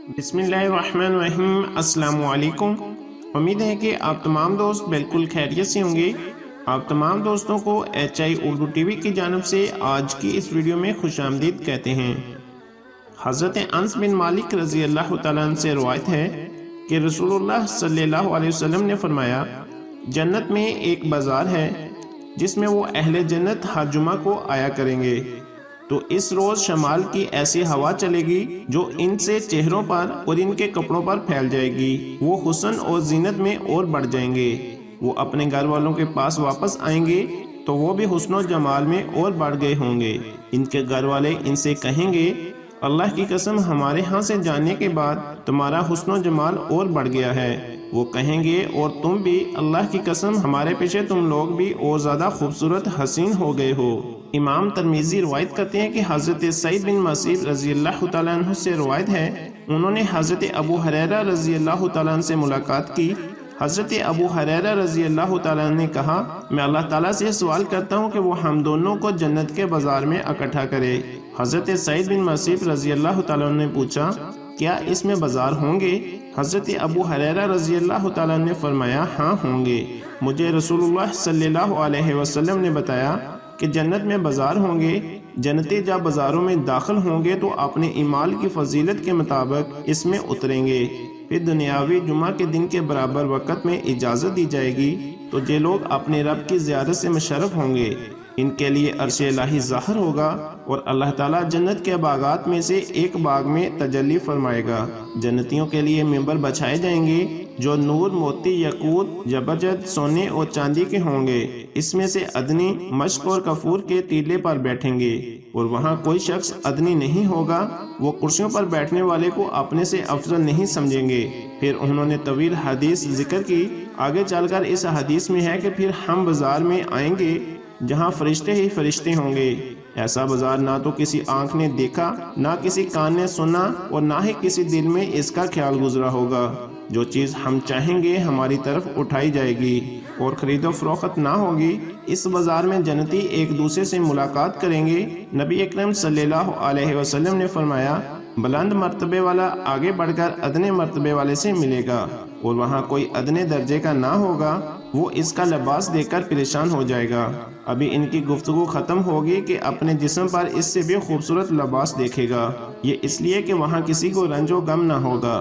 बिस्मिल्लाहिर्रहमानिर्रहीम। अस्सलाम वालेकुम। उम्मीद है कि आप तमाम दोस्त बिल्कुल खैरियत से होंगे। आप तमाम दोस्तों को HI उर्दू टीवी की जानिब से आज की इस वीडियो में खुशामदीद कहते हैं। हज़रत अनस बिन मालिक रज़ी अल्लाह तआला अन्हु से रवायत है कि रसूलुल्लाह सल्लल्लाहु अलैहि वसल्लम ने फरमाया, जन्नत में एक बाजार है जिसमें वो अहले जन्नत हर जुमा को आया करेंगे, तो इस रोज शमाल की ऐसी हवा चलेगी जो इनसे चेहरों पर और इनके कपड़ों पर फैल जाएगी। वो हुस्न और जीनत में और बढ़ जाएंगे। वो अपने घर वालों के पास वापस आएंगे तो वो भी हुस्न और जमाल में और बढ़ गए होंगे। इनके घर वाले इनसे कहेंगे, अल्लाह की कसम, हमारे यहाँ से जाने के बाद तुम्हारा हुस्न और जमाल और बढ़ गया है। वो कहेंगे, और तुम भी, अल्लाह की कसम, हमारे पीछे तुम लोग भी और ज्यादा खूबसूरत हसीन हो गए हो। इमाम तिर्मिज़ी रवायत करते हैं कि हज़रत सईद बिन मसीब रज़ी अल्लाह तआला अन्हु से रवायत है, उन्होंने हज़रत अबू हुरैरा रज़ी अल्लाह तआला अन्हु से मुलाकात की। हज़रत अबू हुरैरा रज़ी अल्लाह तआला अन्हु ने कहा, मैं अल्लाह ताला से सवाल करता हूँ कि वो हम दोनों को जन्नत के बाजार में इकट्ठा करे। हज़रत सईद बिन मसीब रज़ी अल्लाह तआला अन्हु ने पूछा, क्या इसमें बाजार होंगे? हज़रत अबू हुरैरा रज़ी अल्लाह तआला अन्हु ने फरमाया, हाँ होंगे। मुझे रसूलुल्लाह सल्लल्लाहु अलैहि वसल्लम ने बताया कि जन्नत में बाजार होंगे। जन्नती जब बाजारों में दाखिल होंगे तो अपने ईमाल की फजीलत के मुताबिक इसमें उतरेंगे। फिर दुनियावी जुमा के दिन के बराबर वक़्त में इजाज़त दी जाएगी तो जे लोग अपने रब की ज़ियारत से मुशर्रफ होंगे, इनके लिए अर्श इलाही ज़ाहिर होगा और अल्लाह ताला जन्नत के बागात में से एक बाग में तजल्ली फरमाएगा। जन्नतियों के लिए मिंबर बछाए जाएंगे जो नूर, मोती, यकूत, जबरजद, सोने और चांदी के होंगे। इसमें से अदनी, मश्क और कफूर के टीले पर बैठेंगे और वहाँ कोई शख्स अदनी नहीं होगा। वो कुर्सियों पर बैठने वाले को अपने से अफजल नहीं समझेंगे। फिर उन्होंने तवील हदीस जिक्र की। आगे चलकर इस हदीस में है कि फिर हम बाजार में आएंगे जहाँ फरिश्ते ही फरिश्ते होंगे। ऐसा बाजार ना तो किसी आंख ने देखा, ना किसी कान ने सुना और ना ही किसी दिल में इसका ख्याल गुजरा होगा। जो चीज़ हम चाहेंगे हमारी तरफ उठाई जाएगी और खरीदो फरोख्त ना होगी। इस बाजार में जन्नती एक दूसरे से मुलाकात करेंगे। नबी अकरम सल्लल्लाहु अलैहि वसल्लम ने फरमाया, बुलंद मर्तबे वाला आगे बढ़कर अदने मर्तबे वाले से मिलेगा और वहाँ कोई अदने दर्जे का ना होगा, वो इसका लिबास देखकर परेशान हो जाएगा। अभी इनकी गुफ्तगू खत्म होगी कि अपने जिस्म पर इससे भी खूबसूरत लिबास देखेगा। ये इसलिए कि वहाँ किसी को रंजो गम ना होगा।